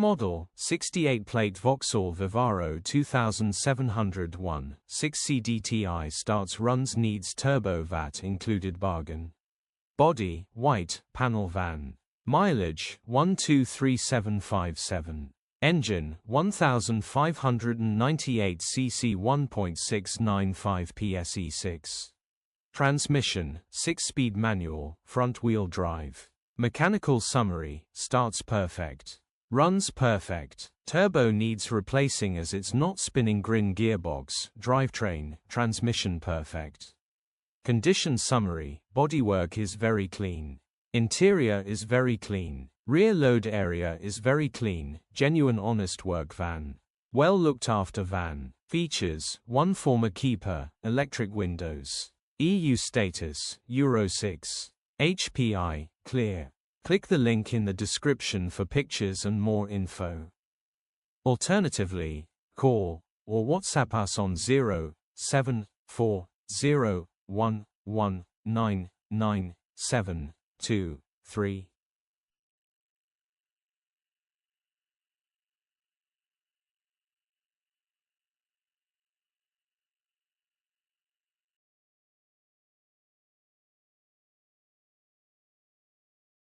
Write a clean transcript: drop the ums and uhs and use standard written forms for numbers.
model, 68-plate Vauxhall Vivaro 2701, 6CDTI starts runs needs turbo VAT included bargain. Body, white, panel van. Mileage, 123757. Engine, 1598 cc 1.695 pse6. Transmission, 6-speed manual, front-wheel drive. Mechanical summary, starts perfect. Runs perfect. Turbo needs replacing as it's not spinning. Grin gearbox, drivetrain, transmission perfect. Condition summary, bodywork is very clean. Interior is very clean. Rear load area is very clean. Genuine honest work van. Well looked after van. Features, 1 former keeper, electric windows. EU status, Euro 6. HPI, clear. Click the link in the description for pictures and more info. Alternatively, call or WhatsApp us on 07401199723.